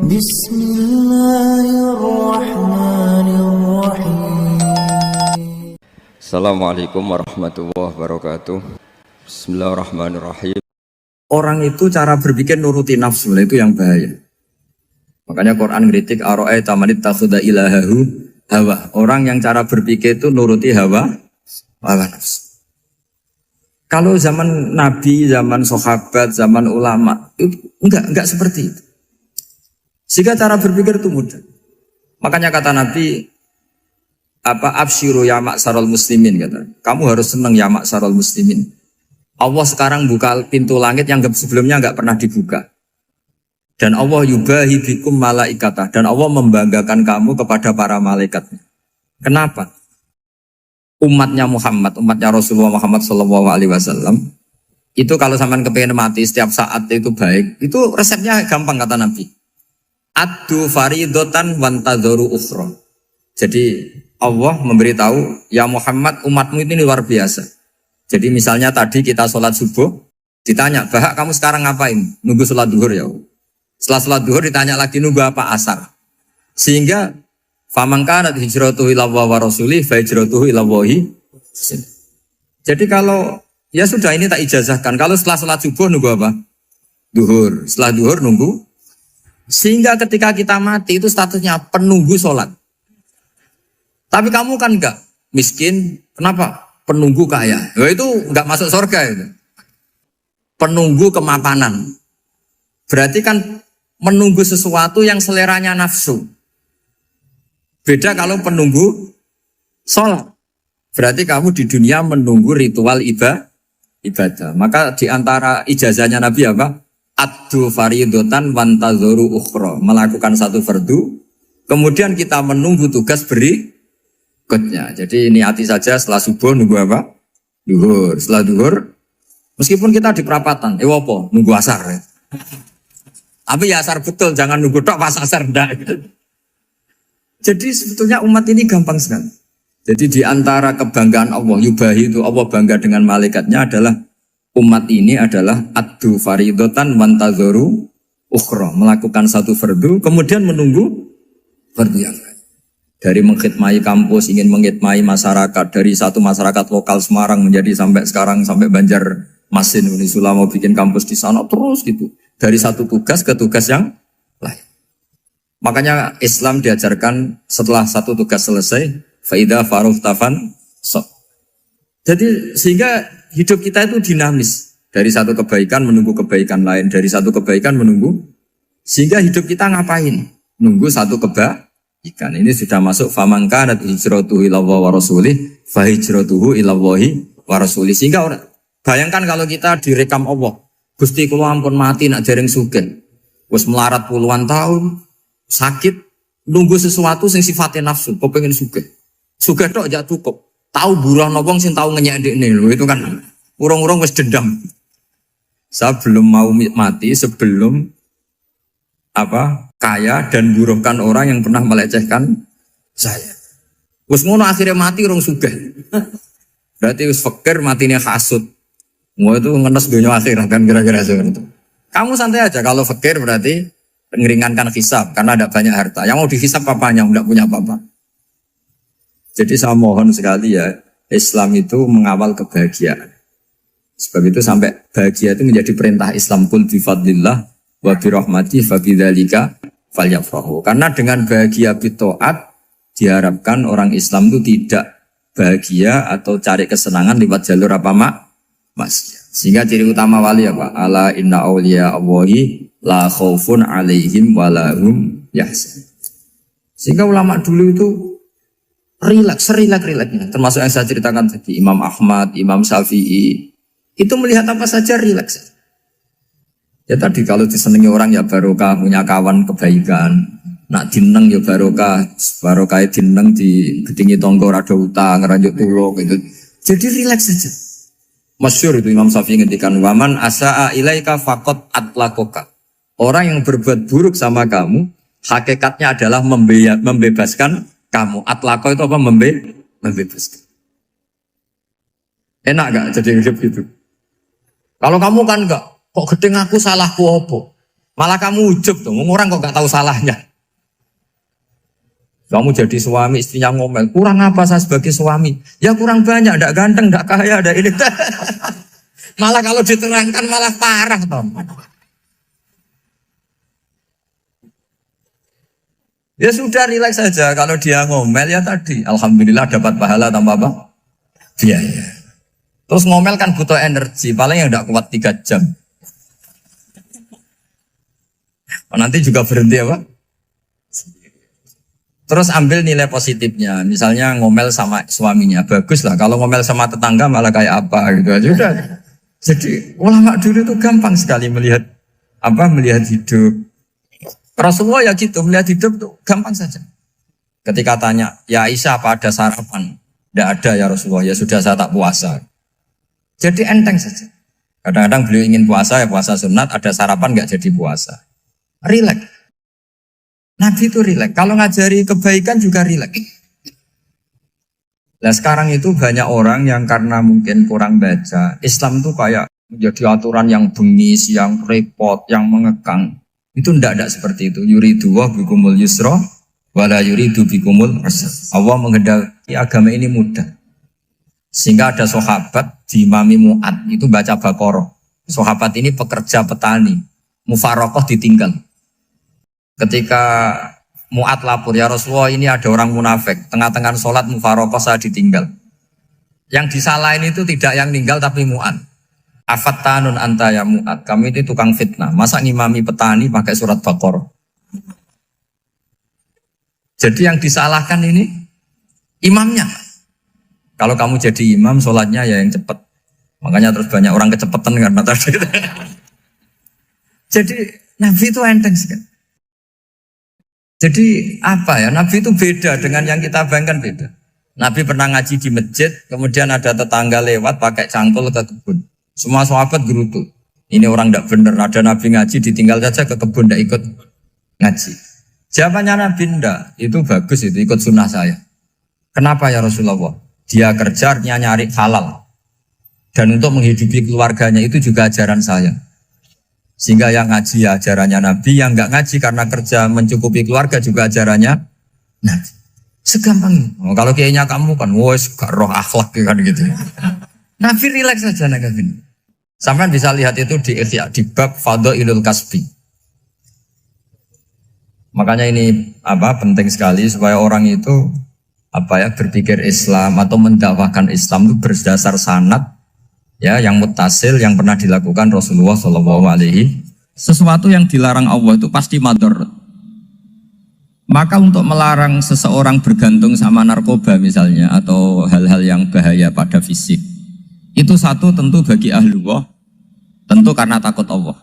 Bismillahirrahmanirrahim. Assalamualaikum warahmatullahi wabarakatuh. Bismillahirrahmanirrahim. Orang itu cara berpikir nuruti nafsu, itu yang bahaya. Makanya Quran ngeritik ara'aita man ittakhadha ilahahu hawa. Orang yang cara berpikir itu nuruti hawa nafsu. Kalau zaman Nabi, zaman sahabat, zaman ulama itu enggak seperti itu. Sehingga cara berpikir itu mudah. Makanya kata Nabi, absyiru ya ma'syaral muslimin, kata. Kamu harus senang ya ma'syaral muslimin. Allah sekarang buka pintu langit yang sebelumnya enggak pernah dibuka. Dan Allah yubahi bikum malaikatah, dan Allah membanggakan kamu kepada para malaikatnya. Kenapa? Umatnya Muhammad, umatnya Rasulullah Muhammad SAW, itu kalau sampean kepengen mati setiap saat itu baik, itu resepnya gampang kata Nabi. Addu faridotan wantadzoru ukhra. Jadi Allah memberitahu, ya Muhammad, umatmu ini luar biasa. Jadi misalnya tadi kita sholat subuh, ditanya, Bahak kamu sekarang ngapain? Nunggu sholat duhur ya. Setelah sholat duhur ditanya lagi, nunggu apa? Asar. Sehingga faman kanat hijratuhu ila Allah wa rasulih fa hijratuhu ila Allah. Jadi kalau ya sudah ini tak ijazahkan. Kalau setelah sholat subuh nunggu apa? Duhur. Setelah duhur nunggu. Sehingga ketika kita mati itu statusnya penunggu sholat. Tapi kamu kan enggak miskin. Kenapa? Penunggu kaya. Ya itu enggak masuk surga itu. Penunggu kemapanan. Berarti kan menunggu sesuatu yang seleranya nafsu. Beda kalau penunggu sholat. Berarti kamu di dunia menunggu ritual ibadah. Maka di antara ijazahnya Nabi apa? Addu faridotan wantadzoru ukhra. Melakukan satu fardu. Kemudian kita menunggu tugas berikutnya. Jadi niati saja setelah subuh nunggu apa? Duhur. Setelah duhur, meskipun kita di perapatan, apa? Nunggu asar. Ya. Tapi ya asar betul, jangan nunggu tok pas asar ndak. Jadi sebetulnya umat ini gampang sekali. Jadi di antara kebanggaan Allah, yubahi itu Allah bangga dengan malaikatnya adalah umat ini adalah addu faridotan wantadzoru ukhra. Melakukan satu fardu, kemudian menunggu fardu yang lain. Dari mengkhidmati kampus, ingin mengkhidmati masyarakat. Dari satu masyarakat lokal Semarang menjadi sampai sekarang, sampai Banjarmasin. Unisula mau bikin kampus di sana, terus gitu. Dari satu tugas ke tugas yang lain. Makanya Islam diajarkan setelah satu tugas selesai, faida faruh tafan sok. Jadi sehingga hidup kita itu dinamis. Dari satu kebaikan menunggu kebaikan lain, dari satu kebaikan menunggu. Sehingga hidup kita ngapain? Nunggu satu kebaikan. Ini sudah masuk faman kanat hijratuhu ila Allah wa rasulih fa hijratuhu ila Allah wa rasulih. Sehingga bayangkan kalau kita direkam Allah, Gusti kula ampun mati nak dereng sugih. Wis melarat puluhan tahun, sakit, nunggu sesuatu sing sifatnya nafsu, kepengin sugih. Sugih tok aja cukup. Tahu buruh wong sing tahu ngenyek ndekne lho, itu kan urung-urung wis dendam. Saya belum mau mati sebelum kaya dan buruhkan orang yang pernah melecehkan saya. Wis ngono akhirnya mati urung sugih. Berarti wis fakir matine hasud. Mau itu ngenes dunia akhirat kan kira-kira seperti itu. Kamu santai aja kalau fakir berarti meringankan hisab karena ada banyak harta. Yang mau dihisab papanya enggak punya apa-apa. Jadi saya mohon sekali ya, Islam itu mengawal kebahagiaan. Sebab itu sampai bahagia itu menjadi perintah Islam, qul bi fadlillah wa bi rahmatihi fa bidzalika falyafrahu. Karena dengan bahagia bi taat diharapkan orang Islam itu tidak bahagia atau cari kesenangan lewat jalur maksiat. Sehingga ciri utama wali apa? Ala inna awliya Allahi la khaufun alaihim walahum yahzanun. Sehingga ulama dulu itu rileks-rileksnya. Termasuk yang saya ceritakan tadi, Imam Ahmad, Imam Syafi'i, itu melihat apa saja rileks. Ya tadi kalau disenangi orang ya barokah, punya kawan kebaikan. Nak dineng ya barokah dineng di gedingi tonggo rada utang, ngeranjuk tulung gitu. Jadi rileks saja. Masyhur itu Imam Syafi'i ngendikan, waman asa'a ilaika faqad atlakoka. Orang yang berbuat buruk sama kamu, hakikatnya adalah membebaskan kamu. Atlako itu apa? Membebaskan. Enak gak jadi hidup gitu? Kalau kamu kan enggak, kok gedeng aku salahku apa? Malah kamu ujub tuh, orang kok gak tahu salahnya. Kamu jadi suami, istrinya ngomel, kurang apa saya sebagai suami? Ya kurang banyak, ndak ganteng, ndak kaya, ndak ini. Malah kalau diterangkan malah parah toh. Ya sudah rileks saja, kalau dia ngomel ya tadi, alhamdulillah dapat pahala tanpa apa? Biaya. Terus ngomel kan butuh energi, paling yang ndak kuat 3 jam. Nanti juga berhenti apa? Terus ambil nilai positifnya, misalnya ngomel sama suaminya, bagus lah. Kalau ngomel sama tetangga malah kayak apa gitu aja udah. Jadi ulama dulu itu gampang sekali melihat hidup. Rasulullah ya gitu, melihat hidup tuh gampang saja. Ketika tanya, ya Aisyah apa ada sarapan? Tidak ada ya Rasulullah, ya sudah saya tak puasa. Jadi enteng saja. Kadang-kadang beliau ingin puasa ya puasa sunat, ada sarapan nggak jadi puasa. Rileks. Nabi itu rileks. Kalau ngajari kebaikan juga rileks. Nah sekarang itu banyak orang yang karena mungkin kurang baca, Islam itu kayak menjadi aturan yang bengis, yang repot, yang mengekang. Itu tidak seperti itu. Yuridu wa bikumul yusra, wala yuridu bikumul usra. Allah menghendaki agama ini mudah. Sehingga ada sahabat di Imami Mu'ad itu baca Baqarah. Sahabat ini pekerja petani, mufarokoh ditinggal. Ketika Mu'ad lapor, ya Rasulullah ini ada orang munafik, tengah-tengah sholat mufarokoh saya ditinggal. Yang disalahin itu tidak yang ninggal tapi Mu'ad. Afattanun anta ya Mu'ad, kami itu tukang fitnah. Masa ngimami petani pakai surat Baqarah? Jadi yang disalahkan ini imamnya. Kalau kamu jadi imam, sholatnya ya yang cepat. Makanya terus banyak orang kecepatan karena tadi. Jadi Nabi itu enteng sekali. Jadi apa ya, Nabi itu beda dengan yang kita bayangkan beda. Nabi pernah ngaji di masjid, kemudian ada tetangga lewat pakai cangkul ke kebun. Semua sahabat gerutu. Ini orang tidak benar, ada Nabi ngaji ditinggal saja ke kebun, tidak ikut ngaji. Jawabannya Nabi tidak, itu bagus itu ikut sunnah saya. Kenapa ya Rasulullah? Dia kerjanya nyari halal. Dan untuk menghidupi keluarganya itu juga ajaran saya. Sehingga yang ngaji ya ajarannya Nabi, yang nggak ngaji karena kerja mencukupi keluarga juga ajarannya Nabi. Segampang ini. Oh, kalau kayaknya kamu kan, wes gak roh akhlak kan gitu. Nabi rileks saja Nabi. Sampai bisa lihat itu di Ihya, di bab Fadhailul Kasbi. Makanya ini penting sekali supaya orang itu berpikir Islam atau mendakwahkan Islam itu berdasar sanad. Ya, yang mutasil yang pernah dilakukan Rasulullah SAW. Sesuatu yang dilarang Allah itu pasti mador. Maka untuk melarang seseorang bergantung sama narkoba misalnya atau hal-hal yang bahaya pada fisik, itu satu tentu bagi ahlullah, tentu karena takut Allah.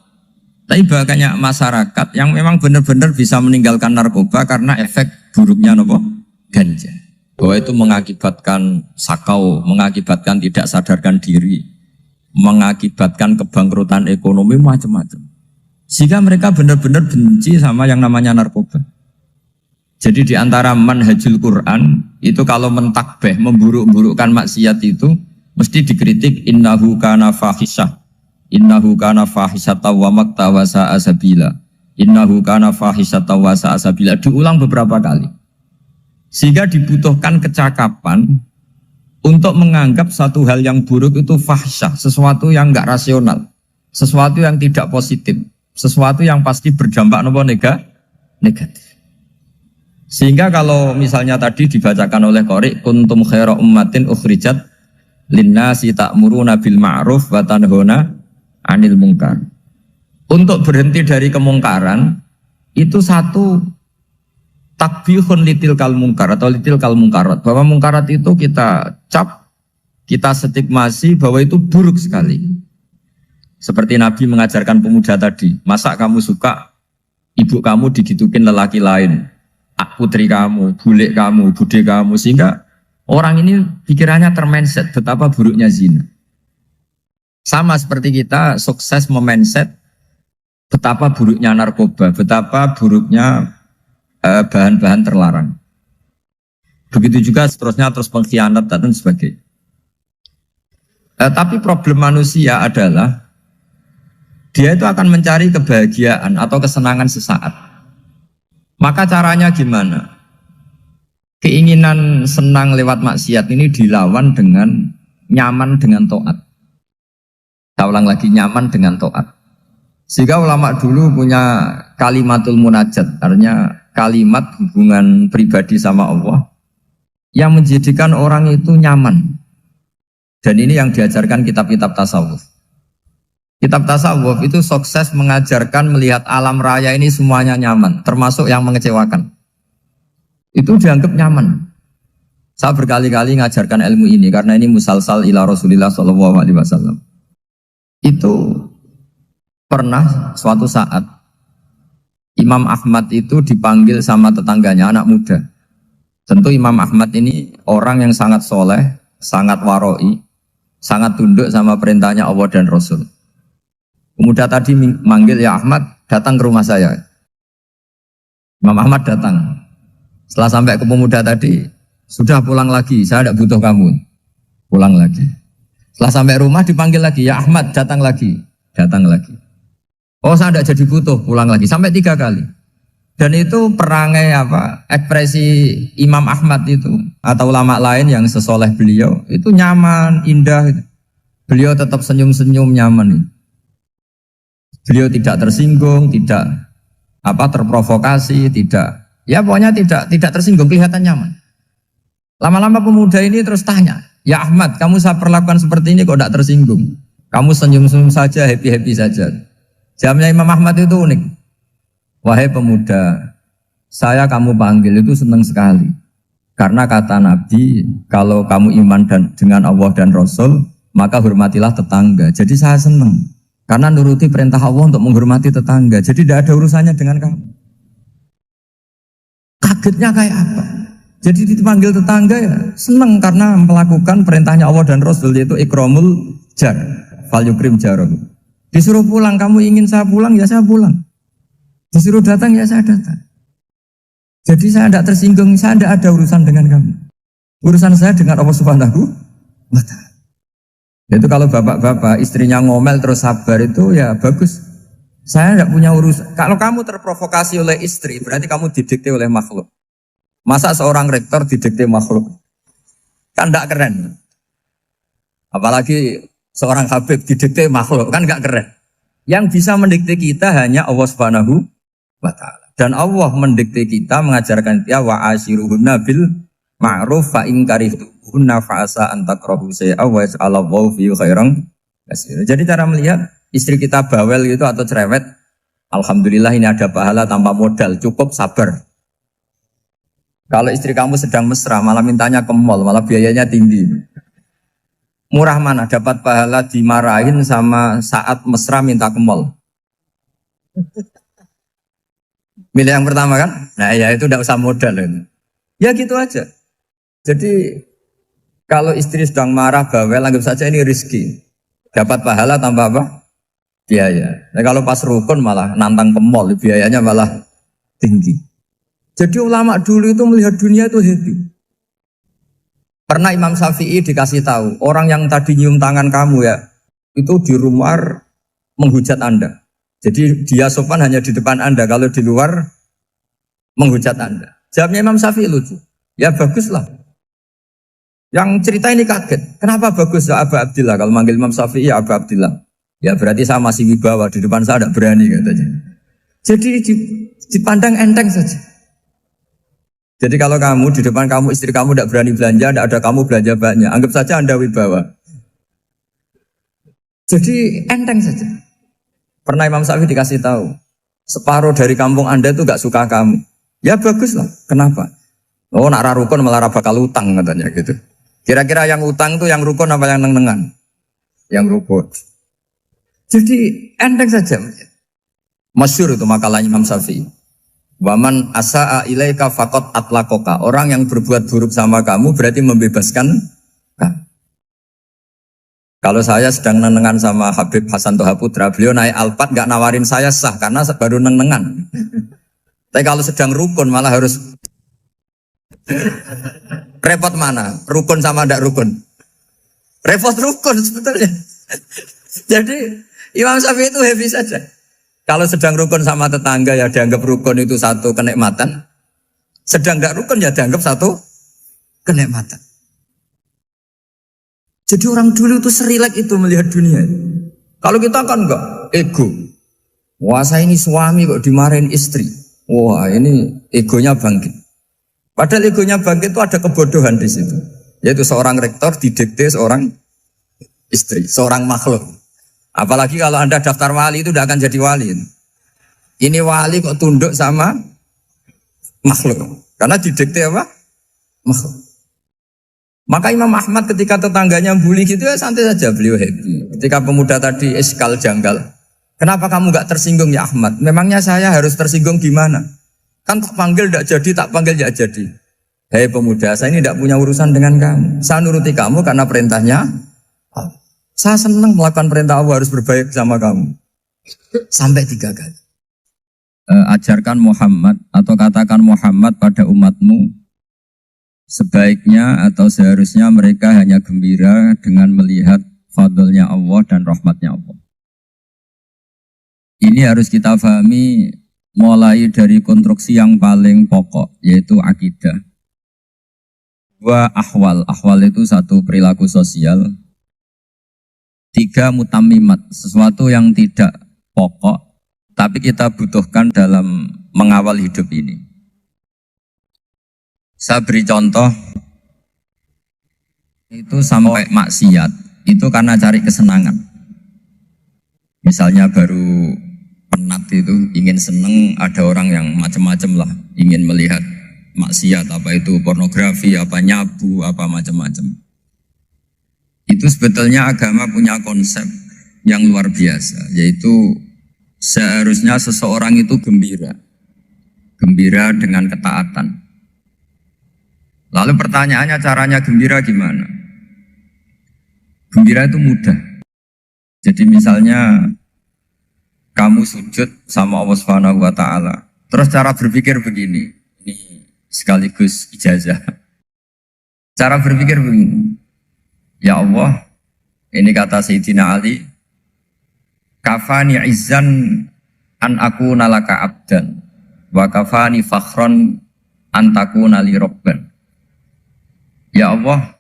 Tapi banyak masyarakat yang memang benar-benar bisa meninggalkan narkoba karena efek buruknya ganja. Bahwa itu mengakibatkan sakau, mengakibatkan tidak sadarkan diri, mengakibatkan kebangkrutan ekonomi macam-macam. Sehingga mereka benar-benar benci sama yang namanya narkoba. Jadi di antara manhajul Quran itu kalau mentakbih, memburuk-burukkan maksiat itu mesti dikritik innahu kana fahisyah. Innahu kana fahisyata wa maqta wa sa'a sabila. Innahu kana fahisyata wa sa'a sabila. Diulang beberapa kali. Sehingga dibutuhkan kecakapan untuk menganggap satu hal yang buruk itu fahsyah, sesuatu yang enggak rasional, sesuatu yang tidak positif, sesuatu yang pasti berdampak negatif. Sehingga kalau misalnya tadi dibacakan oleh Qori, kuntum khaira ummatin ukhrijat linnasi ta'muruna bil ma'ruf wa tanhauna 'anil munkar. Untuk berhenti dari kemungkaran itu satu takbihun litil kal munkar atau litil kal munkarat, bahwa munkarat itu kita cap, kita stigmasi bahwa itu buruk sekali. Seperti Nabi mengajarkan pemuda tadi, masa kamu suka ibu kamu digitukin lelaki lain, putri kamu, bule kamu, bude kamu, sehingga orang ini pikirannya termindset betapa buruknya zina. Sama seperti kita sukses memindset betapa buruknya narkoba, betapa buruknya bahan-bahan terlarang. Begitu juga seterusnya, terus pengkhianat dan sebagainya. Tapi problem manusia adalah Dia itu akan mencari kebahagiaan atau kesenangan sesaat. Maka caranya gimana? Keinginan senang lewat maksiat ini dilawan dengan nyaman dengan taat. Saya ulang lagi, nyaman dengan taat. Sehingga ulama dulu punya kalimatul munajat, artinya kalimat hubungan pribadi sama Allah yang menjadikan orang itu nyaman. Dan ini yang diajarkan kitab-kitab tasawuf. Kitab tasawuf itu sukses mengajarkan melihat alam raya ini semuanya nyaman, termasuk yang mengecewakan. Itu dianggap nyaman. Saya berkali-kali mengajarkan ilmu ini karena ini musalsal ila Rasulillah SAW. Itu pernah suatu saat Imam Ahmad itu dipanggil sama tetangganya, anak muda. Tentu Imam Ahmad ini orang yang sangat soleh, sangat waroi, sangat tunduk sama perintahnya Allah dan Rasul. Pemuda tadi manggil, ya Ahmad, datang ke rumah saya. Imam Ahmad datang. Setelah sampai ke pemuda tadi, sudah pulang lagi, saya tidak butuh kamu. Pulang lagi. Setelah sampai rumah dipanggil lagi, ya Ahmad, datang lagi. Datang lagi. Oh, saya tidak jadi butuh, pulang lagi. Sampai 3 kali. Dan itu perangai ekspresi Imam Ahmad itu atau ulama lain yang sesoleh beliau itu nyaman, indah. Beliau tetap senyum-senyum nyaman. Beliau tidak tersinggung, tidak terprovokasi, tidak, ya pokoknya tidak tersinggung, kelihatan nyaman. Lama-lama pemuda ini terus tanya, ya Ahmad, kamu saya perlakukan seperti ini kok tidak tersinggung? Kamu senyum-senyum saja, happy-happy saja. Jawabnya Imam Ahmad itu unik. Wahai pemuda, saya kamu panggil itu senang sekali. Karena kata Nabi, kalau kamu iman dengan Allah dan Rasul, maka hormatilah tetangga. Jadi saya senang. Karena nuruti perintah Allah untuk menghormati tetangga. Jadi tidak ada urusannya dengan kamu. Kagetnya kayak apa? Jadi dipanggil tetangga ya senang karena melakukan perintahnya Allah dan Rasul, yaitu ikramul jar, fal yukrim jarum. Disuruh pulang, kamu ingin saya pulang, ya saya pulang. Disuruh datang, ya saya datang. Jadi saya tidak tersinggung, saya tidak ada urusan dengan kamu. Urusan saya dengan Allah Subhanahu wa Ta'ala. Itu kalau bapak-bapak istrinya ngomel terus sabar itu ya bagus. Saya tidak punya urusan. Kalau kamu terprovokasi oleh istri, berarti kamu didikte oleh makhluk. Masa seorang rektor didikte makhluk? Kan tidak keren. Apalagi seorang Habib didikte makhluk, kan gak keren. Yang bisa mendikte kita hanya Allah Subhanahu wa Ta'ala. Dan Allah mendikte kita, mengajarkan kita wa ashiruhunna bil ma'ruf fa in karihtuhunna fa asa an takrahu shay'a wa yaj'alallahu fi khairan katsira. Jadi cara melihat istri kita bawel gitu atau cerewet, alhamdulillah ini ada pahala tanpa modal, cukup sabar. Kalau istri kamu sedang mesra, malah mintanya ke mall, malah biayanya tinggi. Murah mana dapat pahala dimarahin sama saat mesra minta ke mall? Milih yang pertama kan? Nah ya itu tidak usah modal. Ya gitu aja. Jadi kalau istri sedang marah bawel, anggap saja ini rezeki. Dapat pahala tanpa apa? Biaya. Nah kalau pas rukun malah nantang ke mall, biayanya malah tinggi. Jadi ulama dulu itu melihat dunia itu happy. Pernah Imam Syafi'i dikasih tahu, orang yang tadi nyium tangan kamu ya, itu di rumah menghujat Anda. Jadi dia sopan hanya di depan Anda, kalau di luar menghujat Anda. Jawabnya Imam Syafi'i lucu. Ya baguslah. Yang cerita ini kaget. Kenapa bagus ya Aba Abdillah? Kalau manggil Imam Syafi'i ya Aba Abdillah. Ya berarti saya masih wibawa, di depan saya tidak berani katanya. Jadi dipandang enteng saja. Jadi kalau kamu di depan kamu istri kamu tidak berani belanja, tidak ada kamu belanja banyak, anggap saja Anda wibawa. Jadi enteng saja. Pernah Imam Syafi'i dikasih tahu, separuh dari kampung Anda itu gak suka kamu. Ya baguslah. Kenapa? Oh nak rukun malah bakal utang katanya gitu. Kira-kira yang utang itu yang rukun apa yang neng-nengan? Yang rukun. Jadi enteng saja. Masyhur itu makalah Imam Syafi'i. Waman asa'a ilaika faqad atlaqaka. Orang yang berbuat buruk sama kamu berarti membebaskan kamu. Kalau saya sedang nenengan sama Habib Hasan Toha Putra, beliau naik Alphard gak nawarin saya sah karena baru nenengan. Tapi kalau sedang rukun malah harus repot mana? Rukun sama ndak rukun? Repot rukun sebetulnya. Jadi Imam Syafi'i itu happy saja. Kalau sedang rukun sama tetangga ya dianggap rukun itu satu kenikmatan. Sedang tidak rukun ya dianggap satu kenikmatan. Jadi orang dulu itu serilek itu melihat dunia. Kalau kita kan enggak, ego. Wah saya ini suami kok dimarahin istri. Wah ini egonya bangkit. Padahal egonya bangkit itu ada kebodohan di situ. Yaitu seorang rektor didikte seorang istri, seorang makhluk. Apalagi kalau Anda daftar wali itu tidak akan jadi wali. Ini wali kok tunduk sama makhluk. Karena didikte apa? Makhluk. Maka Imam Ahmad ketika tetangganya bully gitu ya santai saja, beliau happy. Ketika pemuda tadi eskal janggal, kenapa kamu gak tersinggung ya Ahmad? Memangnya saya harus tersinggung gimana? Kan tak panggil tidak jadi, tak panggil tidak jadi. Hei pemuda, saya ini tidak punya urusan dengan kamu. Saya nuruti kamu karena perintahnya. Saya senang melakukan perintah Allah, harus berbaik sama kamu. Sampai 3 kali. Ajarkan Muhammad atau katakan Muhammad pada umatmu. Sebaiknya atau seharusnya mereka hanya gembira dengan melihat fadlnya Allah dan rahmatnya Allah. Ini harus kita pahami mulai dari konstruksi yang paling pokok, yaitu akidah. 2 ahwal. Ahwal itu 1 perilaku sosial. 3 mutammimat, sesuatu yang tidak pokok, tapi kita butuhkan dalam mengawal hidup ini. Saya beri contoh, itu sampai maksiat, itu karena cari kesenangan. Misalnya baru penat itu, ingin seneng, ada orang yang macam-macam lah, ingin melihat maksiat, apa itu pornografi, apa nyabu, apa macam-macam. Itu sebetulnya agama punya konsep yang luar biasa, yaitu seharusnya seseorang itu gembira. Gembira dengan ketaatan. Lalu pertanyaannya caranya gembira gimana? Gembira itu mudah. Jadi misalnya kamu sujud sama Allah Subhanahu wa taala. Terus cara berpikir begini. Ini sekaligus ijazah. Cara berpikir begini. Ya Allah, ini kata Sayyidina Ali, kafani izzan an akuna laka abdan wa kafani fakhron an takuna li rabban. Ya Allah,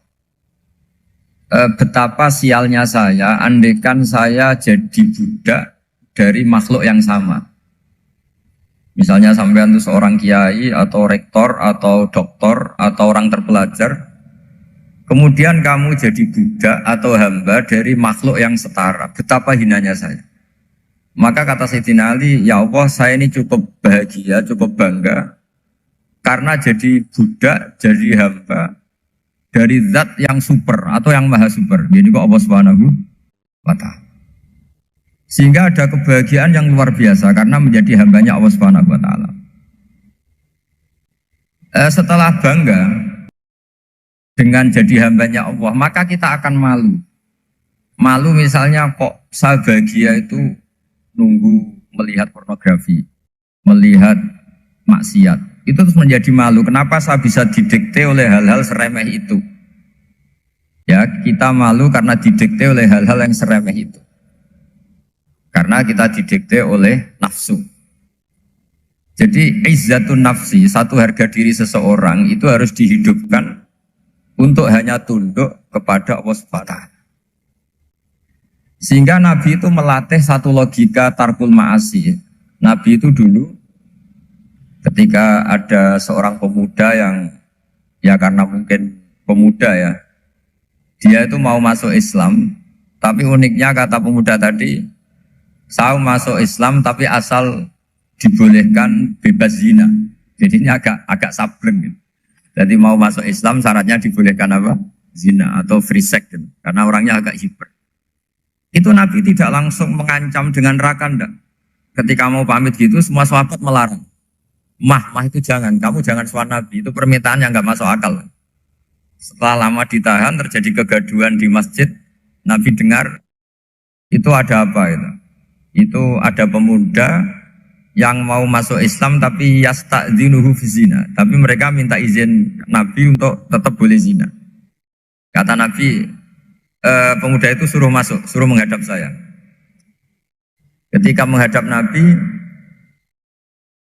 betapa sialnya saya andaikan saya jadi budak dari makhluk yang sama. Misalnya sampean itu seorang kiai atau rektor atau doktor atau orang terpelajar, kemudian kamu jadi budak atau hamba dari makhluk yang setara. Betapa hinanya saya. Maka kata Sayyidina Ali, ya Allah saya ini cukup bahagia, cukup bangga karena jadi budak, jadi hamba dari zat yang super atau yang maha super. Jadi kok Allah Subhanahu wa ta'ala. Sehingga ada kebahagiaan yang luar biasa karena menjadi hambanya Allah Subhanahu wa ta'ala. Setelah bangga dengan jadi hambanya Allah, maka kita akan malu. Malu misalnya kok saya bahagia itu nunggu melihat pornografi, melihat maksiat. Itu terus menjadi malu. Kenapa saya bisa didikte oleh hal-hal seremeh itu? Ya, kita malu karena didikte oleh hal-hal yang seremeh itu. Karena kita didikte oleh nafsu. Jadi izzatun nafsi, satu harga diri seseorang itu harus dihidupkan untuk hanya tunduk kepada Allah Subhanahu wa ta'ala. Sehingga Nabi itu melatih satu logika tarkul ma'asi. Nabi itu dulu ketika ada seorang pemuda yang ya karena mungkin pemuda ya, dia itu mau masuk Islam, tapi uniknya kata pemuda tadi, saya masuk Islam tapi asal dibolehkan bebas zina. Jadi ini agak sableng gitu. Jadi mau masuk Islam syaratnya dibolehkan apa? Zina atau free sex gitu. Karena orangnya agak hiper. Itu Nabi tidak langsung mengancam dengan neraka enggak. Ketika mau pamit gitu semua sahabat melarang. Mah itu jangan, kamu jangan suan Nabi, itu permintaan yang nggak masuk akal. Setelah lama ditahan, terjadi kegaduhan di masjid, Nabi dengar, itu ada apa itu? Itu ada pemuda yang mau masuk Islam tapi yasta'dzinuhu fi zina. Tapi mereka minta izin Nabi untuk tetap boleh zina. Kata Nabi, pemuda itu suruh masuk, suruh menghadap saya. Ketika menghadap Nabi,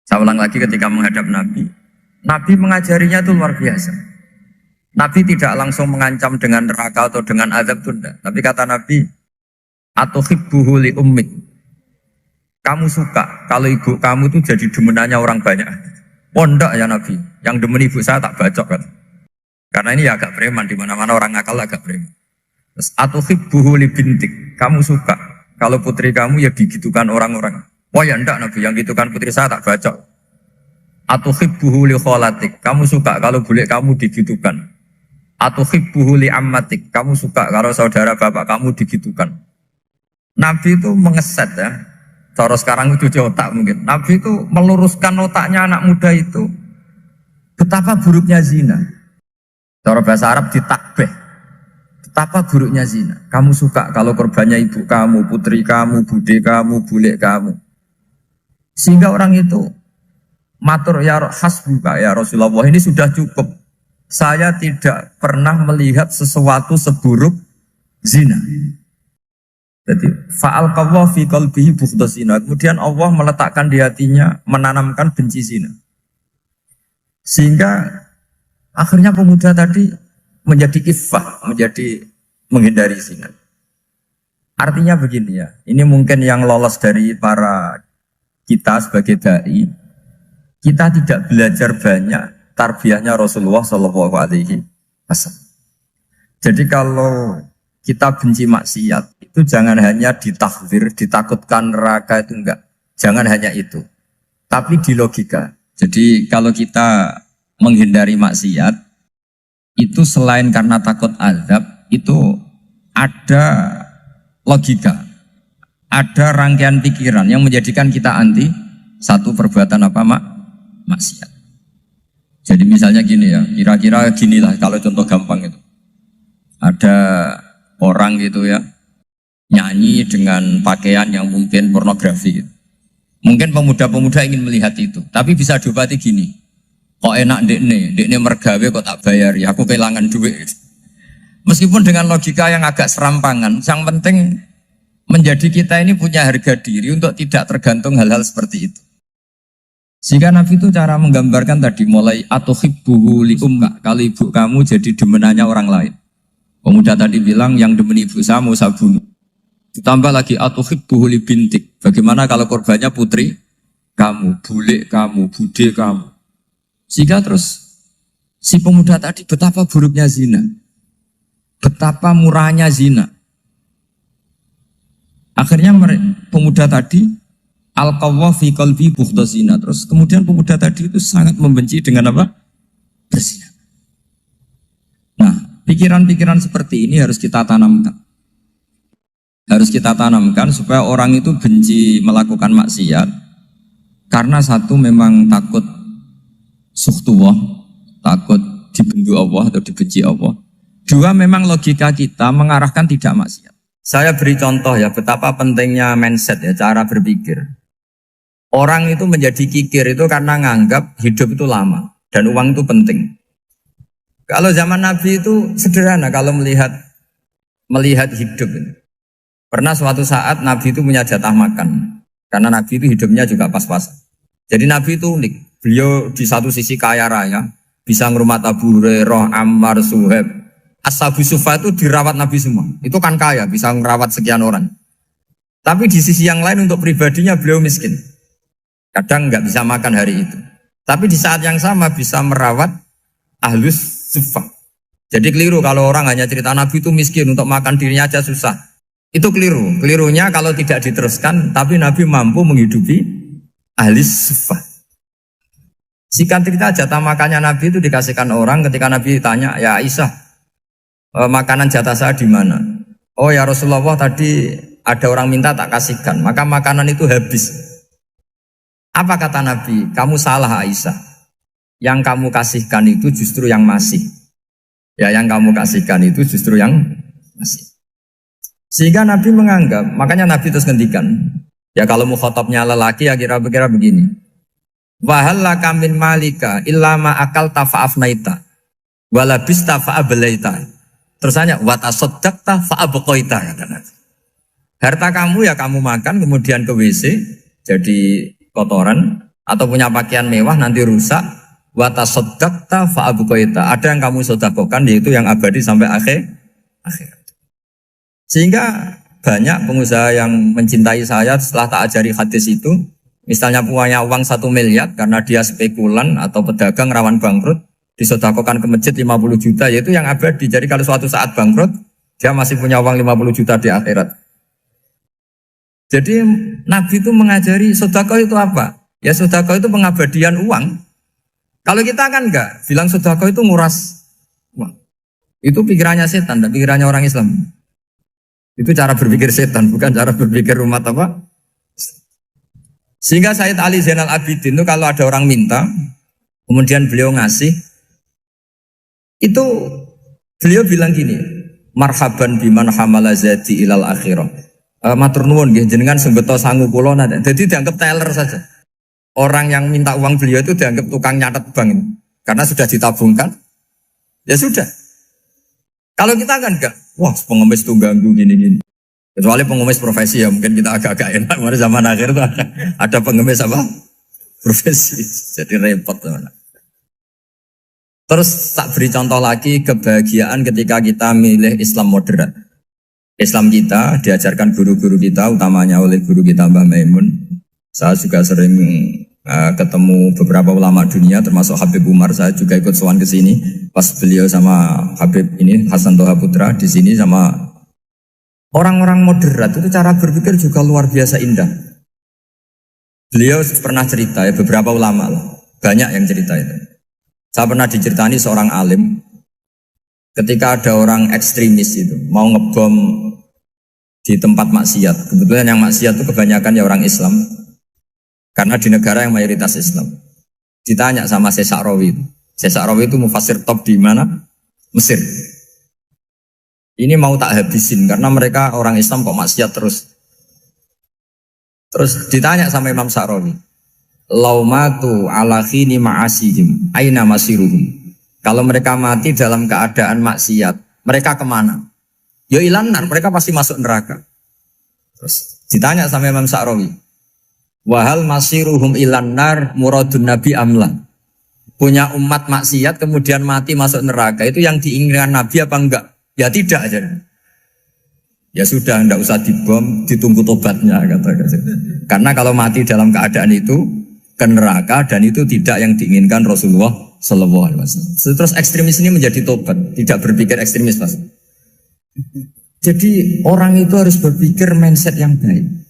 saya ulang lagi ketika menghadap Nabi, Nabi mengajarinya itu luar biasa. Nabi tidak langsung mengancam dengan neraka atau dengan azab tunda. Tapi kata Nabi, atuhibbuhu li ummik. Kamu suka kalau ibu kamu itu jadi demenannya orang banyak. Pondok ya Nabi, yang demen ibu saya tak bacok kan. Karena ini ya agak preman, di mana-mana orang nakal agak preman. Terus atuhibbuhu li bintik. Kamu suka kalau putri kamu ya digitukan orang-orang. Oh ya enggak Nabi, yang gitukan putri saya tak bacok. Atuhibbuhu li kholatik. Kamu suka kalau bule kamu digitukan. Atuhibbuhu li ammatik. Kamu suka kalau saudara bapak kamu digitukan. Nabi itu mengeset ya. Cara sekarang itu otak mungkin. Nabi itu meluruskan otaknya anak muda itu. Betapa buruknya zina. Cara bahasa Arab ditakbih. Betapa buruknya zina. Kamu suka kalau korbannya ibu kamu, putri kamu, bude kamu, bule kamu. Sehingga orang itu matur ya hasbuka ya Rasulullah, ini sudah cukup. Saya tidak pernah melihat sesuatu seburuk zina. Jadi fa'alqallahu fi qalbihi bughdha zina. Kemudian Allah meletakkan di hatinya, menanamkan benci zina. Sehingga akhirnya pemuda tadi menjadi iffah, menjadi menghindari zina. Artinya begini ya, ini mungkin yang lolos dari para kita sebagai dai, kita tidak belajar banyak tarbiyahnya Rasulullah Shallallahu Alaihi Wasallam. Jadi kalau kita benci maksiat, itu jangan hanya ditahdzir, ditakutkan neraka, itu enggak. Jangan hanya itu. Tapi di logika. Jadi kalau kita menghindari maksiat, itu selain karena takut azab, itu ada logika. Ada rangkaian pikiran yang menjadikan kita anti satu perbuatan apa maksiat. Jadi misalnya gini ya, kira-kira ginilah kalau contoh gampang itu. Ada orang gitu ya, nyanyi dengan pakaian yang mungkin pornografi gitu. Mungkin pemuda-pemuda ingin melihat itu, tapi bisa diobati gini. Kok enak dekne mergawe kok tak bayar ya, aku kehilangan duit. Meskipun dengan logika yang agak serampangan, yang penting menjadi kita ini punya harga diri untuk tidak tergantung hal-hal seperti itu. Sehingga Nabi itu cara menggambarkan tadi mulai atuhibbuhu li ummik, kalau ibu kamu jadi demenannya orang lain. Pemuda tadi bilang yang demen ibu saya mau saya bunuh. Ditambah lagi atuhibbuhu li bintik. Bagaimana kalau korbannya putri kamu, bule kamu, bude kamu. Sehingga terus si pemuda tadi betapa buruknya zina. Betapa murahnya zina. Akhirnya pemuda tadi alqawwa fi qalbi bughdha zina. Terus kemudian pemuda tadi itu sangat membenci dengan apa? Berzina. Nah, pikiran-pikiran seperti ini harus kita tanamkan. Harus kita tanamkan supaya orang itu benci melakukan maksiat. Karena satu memang takut sukhtuwah, takut dibendu Allah atau dibenci Allah. Dua, memang logika kita mengarahkan tidak maksiat. Saya beri contoh ya, betapa pentingnya mindset ya, cara berpikir. Orang itu menjadi kikir itu karena nganggap hidup itu lama dan uang itu penting. Kalau zaman Nabi itu sederhana kalau melihat hidup. Pernah suatu saat Nabi itu punya jatah makan. Karena Nabi itu hidupnya juga pas-pasan. Jadi Nabi itu unik. Beliau di satu sisi kaya raya, bisa ngurmat Abu Hurairah, Ammar, Suhaib. Ashabu Sufa itu dirawat Nabi semua. Itu kan kaya, bisa merawat sekian orang. Tapi di sisi yang lain untuk pribadinya beliau miskin. Kadang nggak bisa makan hari itu. Tapi di saat yang sama bisa merawat Ahlus Sufa. Jadi keliru kalau orang hanya cerita Nabi itu miskin, untuk makan dirinya aja susah. Itu keliru. Kelirunya kalau tidak diteruskan, tapi Nabi mampu menghidupi Ahlus Sufa. Singkat cerita jatah makannya Nabi itu dikasihkan orang ketika Nabi ditanya, ya Aisyah, makanan jatah saya di mana? Oh ya Rasulullah, tadi ada orang minta tak kasihkan, maka makanan itu habis. Apa kata Nabi? Kamu salah Aisyah. Yang kamu kasihkan itu justru yang masih. Ya, yang kamu kasihkan itu justru yang masih. Sehingga Nabi menganggap, makanya Nabi terus ngendikan. Ya kalau mukhatabnya lelaki ya kira-kira begini. Wahallaka min malika illa ma akalta fa'afnaita walabista fa'ablaita. Terus hanya watasaddaqta fa'abqaita kata Nabi. Harta kamu ya kamu makan, kemudian ke WC jadi kotoran, atau punya pakaian mewah nanti rusak. Wa tasaddaqta fa abqaita. Ada yang kamu sedekahkan, yaitu yang abadi sampai akhir. Sehingga banyak pengusaha yang mencintai saya setelah tak ajari hadis itu, misalnya punya uang 1 miliar karena dia spekulan atau pedagang rawan bangkrut, disedekahkan ke masjid 50 juta, yaitu yang abadi. Jadi kalau suatu saat bangkrut, dia masih punya uang 50 juta di akhirat. Jadi Nabi itu mengajari sedekah itu apa? Ya sedekah itu pengabadian uang. Kalau kita kan enggak, bilang sedekah itu nguras uang. Itu pikirannya setan, dan pikirannya orang Islam. Itu cara berpikir setan, bukan cara berpikir umat apa? Sehingga Sayyid Ali Zainal Abidin itu kalau ada orang minta, kemudian beliau ngasih, itu beliau bilang gini, marhaban biman hamala zati ilal akhirah. Matur nuwun nggih jenengan sembeto sangu kula nate. Jadi dianggap teller saja. Orang yang minta uang beliau itu dianggap tukang nyatet bank ini. Karena sudah ditabungkan. Ya sudah. Kalau kita kan enggak, wah pengemis itu ganggu gini-gini. Kecuali pengemis profesi ya mungkin kita agak-agak enak. Mari zaman akhir itu ada pengemis apa? Profesi. Jadi repot teman. Terus tak beri contoh lagi kebahagiaan ketika kita milih Islam moderat. Islam kita diajarkan guru-guru kita, utamanya oleh guru kita Mbah Maimun. Saya juga sering ketemu beberapa ulama dunia, termasuk Habib Umar. Saya juga ikut sowan ke sini pas beliau sama Habib ini Hasan Toha Putra di sini sama orang-orang moderat. Itu cara berpikir juga luar biasa indah. Beliau pernah cerita ya, beberapa ulama lah, banyak yang cerita itu. Saya pernah diceritani seorang alim ketika ada orang ekstremis itu mau ngebom di tempat maksiat. Kebetulan yang maksiat itu kebanyakan ya orang Islam. Karena di negara yang mayoritas Islam. Ditanya sama Syekh Sa'rawi. Syekh Sa'rawi itu mufassir top di mana? Mesir. Ini mau tak habisin karena mereka orang Islam kok maksiat terus. Terus ditanya sama Imam Sa'rawi. Laumatu ala khini ma'asihim aina masiruhum. Kalau mereka mati dalam keadaan maksiat, mereka kemana? Ya ilanar, mereka pasti masuk neraka. Terus ditanya sama Imam Sa'rawi. Wahal masiruhum ilanar muradun nabi amla. Punya umat maksiat kemudian mati masuk neraka, itu yang diinginkan Nabi apa enggak? Ya tidak aja. Ya sudah, enggak usah dibom, ditunggu tobatnya kata. Karena kalau mati dalam keadaan itu ke neraka, dan itu tidak yang diinginkan Rasulullah Sallallahu Alaihi Wasallam. Terus ekstremis ini menjadi tobat, tidak berpikir ekstremis Mas. Jadi orang itu harus berpikir mindset yang baik.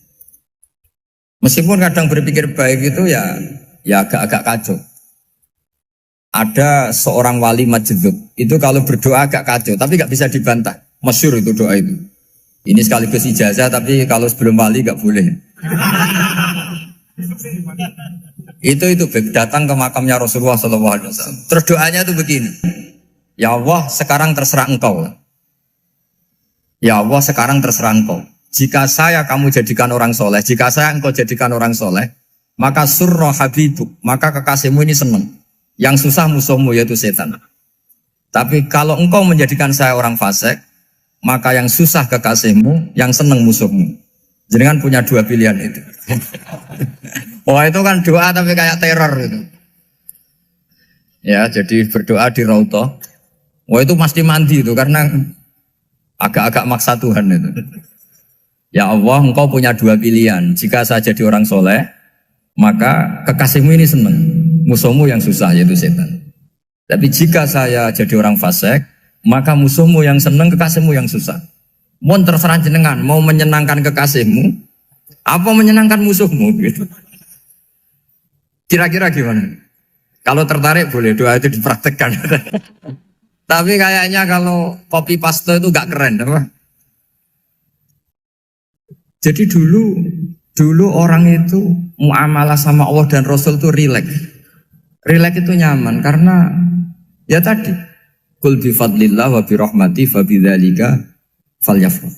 Meskipun kadang berpikir baik itu ya agak-agak kacau. Ada seorang wali majdzub, itu kalau berdoa agak kacau, tapi gak bisa dibantah. Masyhur itu doa itu. Ini sekaligus ijazah, tapi kalau sebelum wali gak boleh. itu datang ke makamnya Rasulullah SAW. Terus doanya itu begini. Ya Allah, sekarang terserah engkau. Ya Allah, sekarang terserah engkau. Jika saya kamu jadikan orang soleh, jika saya engkau jadikan orang soleh, maka surra habibuk, maka kekasihmu ini senang. Yang susah musuhmu yaitu setan. Tapi kalau engkau menjadikan saya orang fasik, maka yang susah kekasihmu, yang senang musuhmu. Jangan punya dua pilihan itu. Wah itu kan doa tapi kayak teror itu. Ya jadi berdoa di Raudhah. Wah itu pasti mandi itu karena agak-agak maksa Tuhan itu. Ya Allah, engkau punya dua pilihan. Jika saya jadi orang soleh, maka kekasihmu ini senang. Musuhmu yang susah, yaitu setan. Tapi jika saya jadi orang fasik, maka musuhmu yang senang, kekasihmu yang susah. Mohon terserah jenengan, mau menyenangkan kekasihmu, apa menyenangkan musuhmu? Gitu. Kira-kira gimana? Kalau tertarik boleh doa itu dipraktekkan. Tapi kayaknya kalau copy paste itu gak keren, apa? Jadi dulu orang itu muamalah sama Allah dan Rasul itu rileks. Rileks itu nyaman karena ya tadi kul bi fadlillah wa bi rahmati fa bidzalika falyafrah.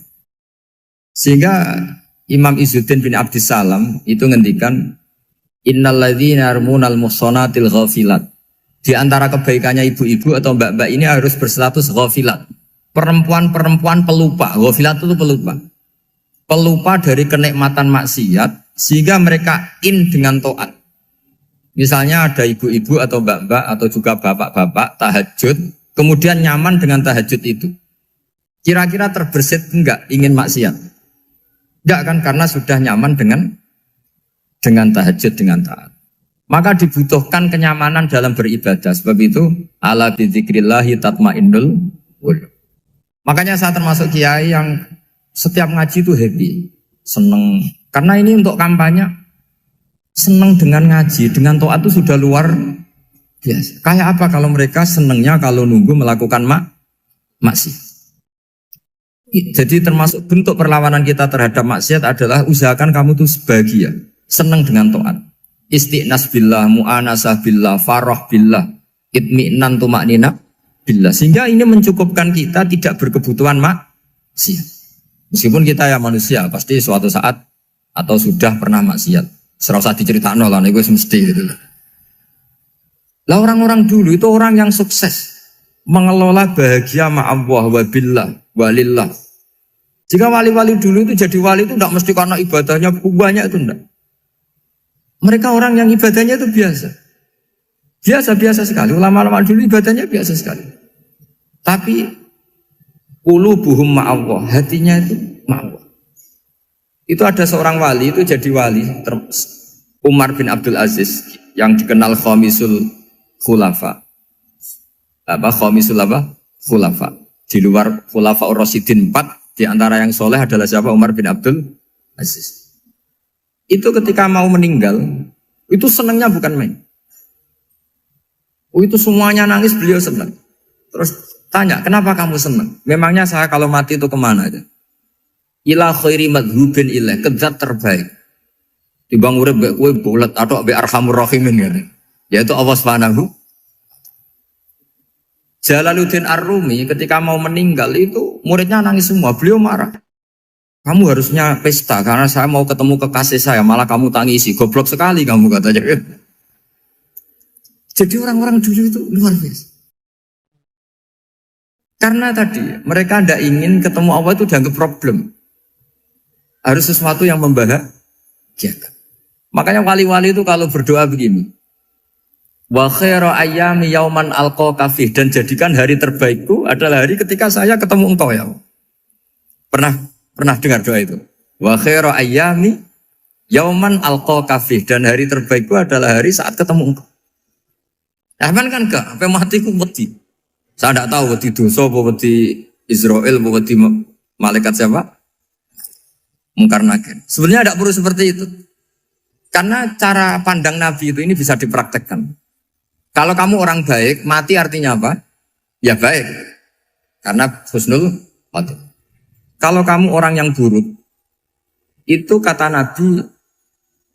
Sehingga Imam Izzuddin bin Abdissalam itu ngendikan innalladzina yarmunal muhsanatil ghafilat. Di antara kebaikannya ibu-ibu atau mbak-mbak ini harus berstatus ghafilat. Perempuan-perempuan pelupa. Ghafilat itu pelupa. pelupa dari kenikmatan maksiat sehingga mereka dengan taat. Misalnya ada ibu-ibu atau mbak-mbak atau juga bapak-bapak tahajud, kemudian nyaman dengan tahajud itu. Kira-kira terbersit enggak ingin maksiat? Enggak kan, karena sudah nyaman dengan tahajud, dengan taat. Maka dibutuhkan kenyamanan dalam beribadah. Sebab itu ala bidzikrillahi tatmainnul qulub. Makanya saya termasuk kiai yang setiap ngaji itu happy, seneng. Karena ini untuk kampanye, seneng dengan ngaji, dengan taat itu sudah luar biasa. Kayak apa kalau mereka senengnya kalau nunggu melakukan maksiat. Jadi termasuk bentuk perlawanan kita terhadap maksiat adalah usahakan kamu tuh sebahagia, seneng dengan taat. Istiqnas billah, mu'anasah billah, farah billah, itmi'nan tumaknina billah. Sehingga ini mencukupkan kita tidak berkebutuhan maksiat. Meskipun kita ya manusia, pasti suatu saat atau sudah pernah maksiat. Serasa diceritakno lah, itu mesti gitu. Lah orang-orang dulu itu orang yang sukses mengelola bahagia ma'allah wa billah walillah. Jika wali-wali dulu itu jadi wali itu tidak mesti karena ibadahnya banyak, itu enggak. Mereka orang yang ibadahnya itu biasa. Biasa-biasa sekali. Ulama-ulama dulu ibadahnya biasa sekali. Tapi qulubuhum ma'allah, hatinya itu ma'allah. Itu ada seorang wali itu jadi wali, Umar bin Abdul Aziz yang dikenal khamisul khulafa. Khamisul khulafa. Di luar khulafa Rasyidin 4, di antara yang soleh adalah siapa? Umar bin Abdul Aziz. Itu ketika mau meninggal, itu senangnya bukan main. Itu semuanya nangis, beliau senang. Terus tanya, kenapa kamu senang? Memangnya saya kalau mati itu kemana aja? Ila khairi madhubin ilah, ke zat terbaik. Dibang urip mbek kowe bulet atau mbek arhamur rahimin kan. Yaitu Allah Subhanahu. Jalaluddin Ar-Rumi ketika mau meninggal itu muridnya nangis semua, beliau marah. Kamu harusnya pesta karena saya mau ketemu kekasih saya, malah kamu tangisi. Goblok sekali kamu katanya. Jadi orang-orang dulu itu luar biasa. Karena tadi mereka tidak ingin ketemu Allah itu dianggap problem. Harus sesuatu yang membahagiakan. Makanya wali-wali itu kalau berdoa begini. Wa khairu ayyami yauman alqa fih, dan jadikan hari terbaikku adalah hari ketika saya ketemu engkau ya Allah. Pernah dengar doa itu? Wa khairu ayyami yauman alqa fih, dan hari terbaikku adalah hari saat ketemu engkau. Aman kan enggak? Sampai mati ku wedi. Saya tidak tahu wedi dosa apa wedi Israel apa wedi malaikat siapa? Mungkar nakir. Sebenarnya tidak perlu seperti itu. Karena cara pandang Nabi itu ini bisa dipraktekkan. Kalau kamu orang baik, mati artinya apa? Ya baik. Karena husnul khotimah. Kalau kamu orang yang buruk, itu kata Nabi,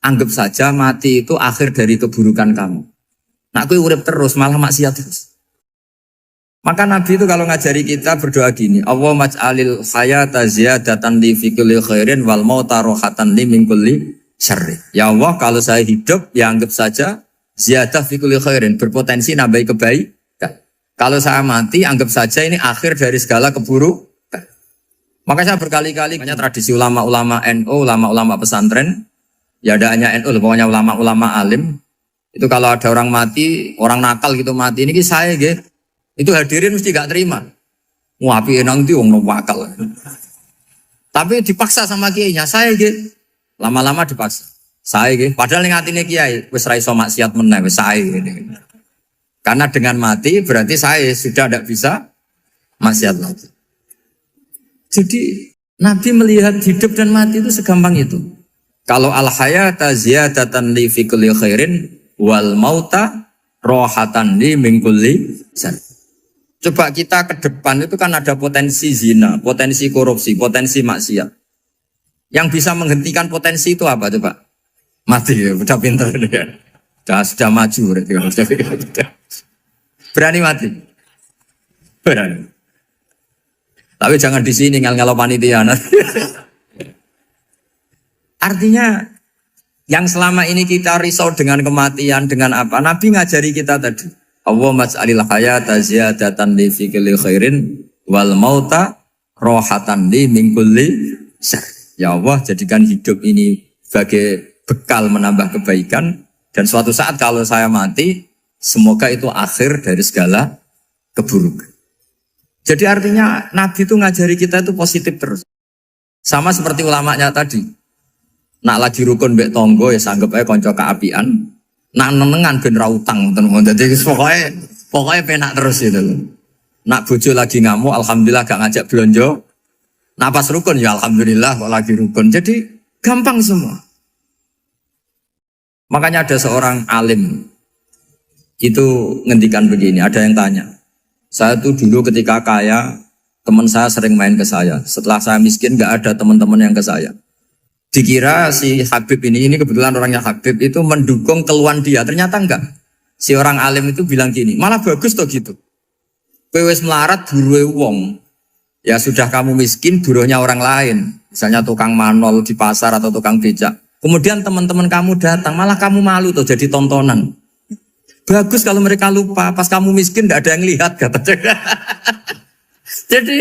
anggap saja mati itu akhir dari keburukan kamu. Nak kowe urip terus, malah maksiat terus. Maka Nabi itu kalau ngajari kita berdoa gini, Allah maj'alil hayata ziyadatan li fi kulli khairin wal mauta rohatan li min kulli syarri. Ya Allah, kalau saya hidup, ya anggap saja ziyadah fi kulli khairin, berpotensi nambahi kebaikan. Kalau saya mati, anggap saja ini akhir dari segala keburukan. Maka saya berkali-kali, banyak tradisi ulama-ulama NU, ulama-ulama pesantren, ya ada hanya NU, pokoknya ulama-ulama alim. Itu kalau ada orang mati, orang nakal gitu mati, ini saya gitu. Itu hadirin mesti gak terima. Wapi enang itu orang wakal. Tapi dipaksa sama kiainya, saya gitu. Lama-lama dipaksa. Saya gitu. Padahal yang ngatine kiai, wis ra iso maksiat meneh, wis saya gitu. Karena dengan mati berarti saya sudah tidak bisa maksiat lagi. Jadi Nabi melihat hidup dan mati itu segampang itu. Kalau al-hayata ziyadatan li fi kulli khairin wal mauta rohatan li min kulli syarr. Coba kita ke depan itu kan ada potensi zina, potensi korupsi, potensi maksiat. Yang bisa menghentikan potensi itu apa coba? Mati ya, udah pintar ya. Sudah maju berani mati. Berani. Tapi jangan di sini ngel-ngelo panitia. Artinya yang selama ini kita risau dengan kematian, dengan apa? Nabi ngajari kita tadi. Allah maj'alil hayata ziyadatan li fi kulli khairin wal mauta rohatan li min kulli syarr. Ya Allah, jadikan hidup ini sebagai bekal menambah kebaikan dan suatu saat kalau saya mati, semoga itu akhir dari segala keburukan. Jadi artinya Nabi itu ngajari kita itu positif terus. Sama seperti ulamanya tadi. Nak lagi rukun mbek tonggo ya sanggep ae kanca keapian. Nak nenengan ben ra utang ngoten. Dadi pokoknya penak terus itu. Nak bojo lagi ngamuk alhamdulillah gak ngajak belanja. Nak pas rukun ya alhamdulillah kok lagi rukun. Jadi gampang semua. Makanya ada seorang alim itu ngendikan begini, ada yang tanya. Saya tuh dulu ketika kaya, teman saya sering main ke saya. Setelah saya miskin, gak ada teman-teman yang ke saya. Dikira si Habib ini kebetulan orangnya Habib itu mendukung keluhan dia. Ternyata enggak. Si orang alim itu bilang gini, malah bagus toh gitu. Kowe wis melarat buruhe wong. Ya sudah kamu miskin, buruhnya orang lain. Misalnya tukang manol di pasar atau tukang becak. Kemudian teman-teman kamu datang, malah kamu malu tuh jadi tontonan. Bagus kalau mereka lupa, pas kamu miskin gak ada yang lihat katanya. Jadi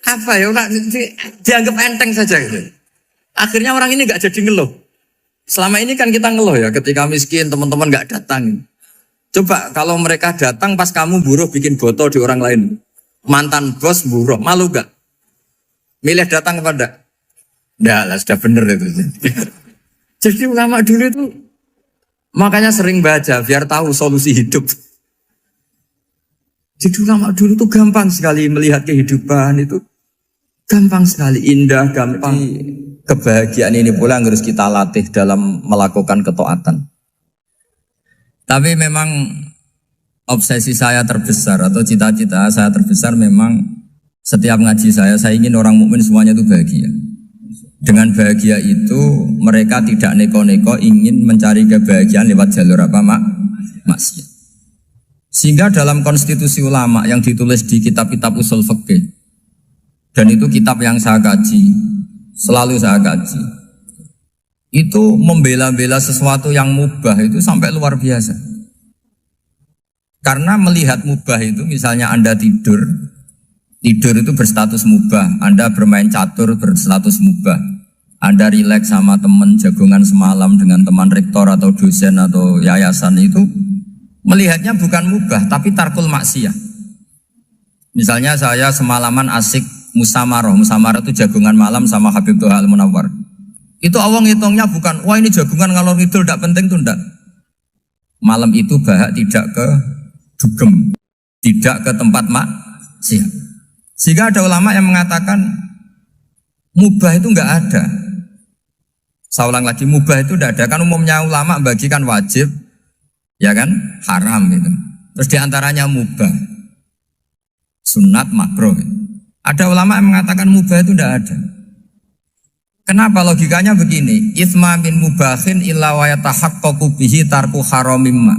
apa ya, dianggap enteng saja gitu. Akhirnya orang ini gak jadi ngeluh. Selama ini kan kita ngeluh ya, ketika miskin teman-teman gak datang. Coba kalau mereka datang pas kamu buruh bikin botol di orang lain. Mantan bos buruh, malu gak? Milih datang apa enggak? Enggak lah, sudah bener itu. Jadi ulama dulu itu makanya sering baca biar tahu solusi hidup. Jadi ulama dulu tuh gampang sekali melihat kehidupan itu. Gampang sekali, indah, gampang. Kebahagiaan ini pula yang harus kita latih dalam melakukan ketaatan. Tapi memang obsesi saya terbesar atau cita-cita saya terbesar memang setiap ngaji saya ingin orang mukmin semuanya itu bahagia. Dengan bahagia itu mereka tidak neko-neko ingin mencari kebahagiaan lewat jalur apa maksiat. Sehingga dalam konstitusi ulama yang ditulis di kitab-kitab usul fikih, dan itu kitab yang saya kaji, selalu saya kaji, itu membela-bela sesuatu yang mubah itu sampai luar biasa. Karena melihat mubah itu, misalnya Anda tidur itu berstatus mubah. Anda bermain catur berstatus mubah. Anda rileks sama teman jagongan semalam dengan teman rektor atau dosen atau yayasan itu melihatnya bukan mubah tapi tarkul maksiyah. Misalnya saya semalaman asik musamarah itu jagongan malam sama Habib Toha Al-Munawwar. Itu awang hitungnya bukan, wah ini jagongan ngalor ngidul tidak penting tuh enggak. Malam itu bahak tidak ke dugem, tidak ke tempat maksiat. Sehingga ada ulama yang mengatakan mubah itu enggak ada. Saya ulang lagi, mubah itu tidak ada. Kan umumnya ulama bagikan wajib, ya kan, haram gitu. Terus diantaranya mubah, sunat, makruh. Ada ulama yang mengatakan mubah itu tidak ada. Kenapa? Logikanya begini, itsma min mubahin illa wa yatahaqqaqu bihi tarku haramimma.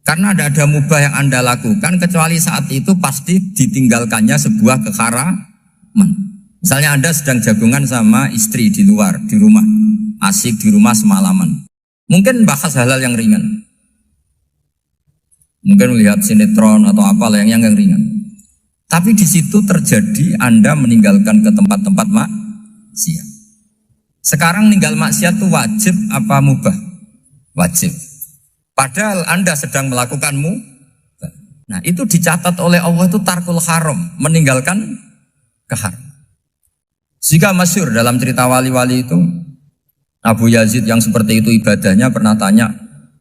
Karena tidak ada mubah yang Anda lakukan kecuali saat itu pasti ditinggalkannya sebuah keharaman. Misalnya Anda sedang jagungan sama istri di luar, di rumah, asik di rumah semalaman. Mungkin bahas hal-hal yang ringan. Mungkin melihat sinetron atau apalah yang ringan. Tapi di situ terjadi Anda meninggalkan ke tempat-tempat maksiat. Sekarang ninggal maksiat itu wajib apa mubah? Wajib. Padahal Anda sedang melakukanmu. Nah itu dicatat oleh Allah itu tarkul haram, meninggalkan keharam. Jika masyhur dalam cerita wali-wali itu, Abu Yazid yang seperti itu ibadahnya pernah tanya,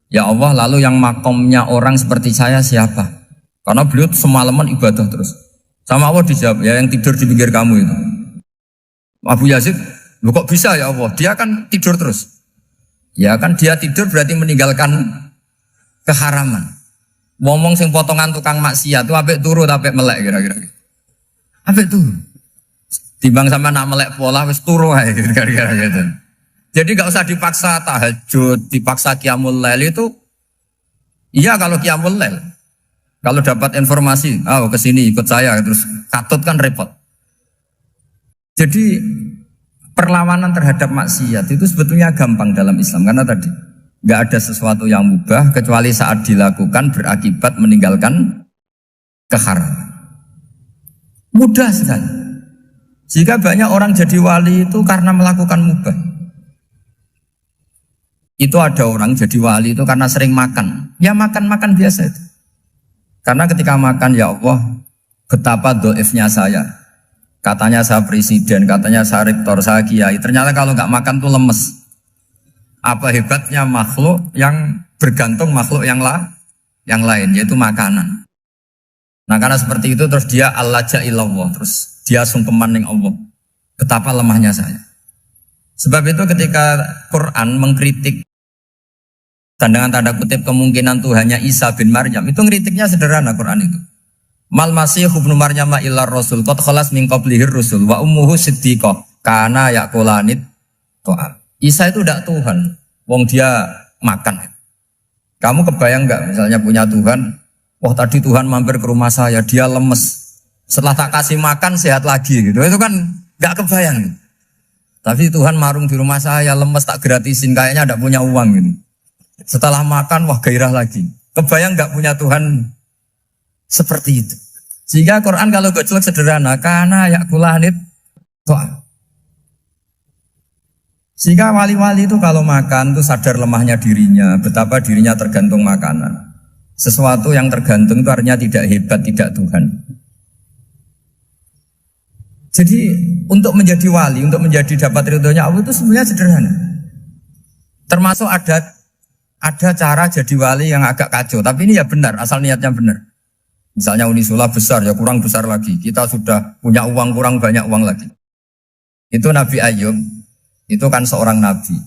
ya Allah lalu yang makomnya orang seperti saya siapa? Karena beliau semalaman ibadah terus. Sama Allah dijawab, ya yang tidur di pinggir kamu itu. Abu Yazid, lu kok bisa ya Allah? Dia kan tidur terus. Ya kan dia tidur berarti meninggalkan keharaman. Ngomong sing potongan tukang maksiat itu apik turu apik melek kira-kira. Apik turu. Timbang sama nak melek pola wis turu ae kira-kira gitu. Jadi gak usah dipaksa tahajud, dipaksa qiyamul lail itu. Iya kalau qiyamul lail. Kalau dapat informasi, kesini ikut saya terus katut kan repot. Jadi perlawanan terhadap maksiat itu sebetulnya gampang dalam Islam karena tadi nggak ada sesuatu yang mubah kecuali saat dilakukan berakibat meninggalkan keharaman. Mudah sekali. Jika banyak orang jadi wali itu karena melakukan mubah. Itu ada orang jadi wali itu karena sering makan. Ya makan-makan biasa itu. Karena ketika makan, ya Allah, betapa doifnya saya. Katanya saya presiden, katanya saya rektor, saya kiai. Ternyata kalau nggak makan tuh lemes. Apa hebatnya makhluk yang bergantung makhluk yang lain, yaitu makanan. Nah karena seperti itu terus dia al-laja'illallah, terus dia sungkeman ning Allah. Betapa lemahnya saya. Sebab itu ketika Quran mengkritik dan dengan tanda kutip kemungkinan Tuhannya Isa bin Maryam, itu ngeritiknya sederhana Quran itu. Mal masih ibnu Maryam illar rasul qad khalas min qablihir rusul wa ummuhu siddiqah kana yaqulanit ta'am. Isa itu tidak Tuhan, wong dia makan. Kamu kebayang nggak misalnya punya Tuhan, wah tadi Tuhan mampir ke rumah saya, dia lemes. Setelah tak kasih makan sehat lagi gitu. Itu kan nggak kebayang. Tapi Tuhan marung di rumah saya, lemes tak gratisin, kayaknya tidak punya uang gitu. Setelah makan, wah gairah lagi. Kebayang nggak punya Tuhan seperti itu. Sehingga Quran kalau gojlok sederhana, karena yakulanit to'am. Sehingga wali-wali itu kalau makan itu sadar lemahnya dirinya, betapa dirinya tergantung makanan. Sesuatu yang tergantung itu artinya tidak hebat, tidak Tuhan. Jadi untuk menjadi wali, untuk menjadi dapat ridhonya Allah itu sebenarnya sederhana. Termasuk ada cara jadi wali yang agak kacau, tapi ini ya benar, asal niatnya benar. Misalnya Unisula besar, ya kurang besar lagi. Kita sudah punya uang, kurang banyak uang lagi. Itu Nabi Ayub, itu kan seorang nabi.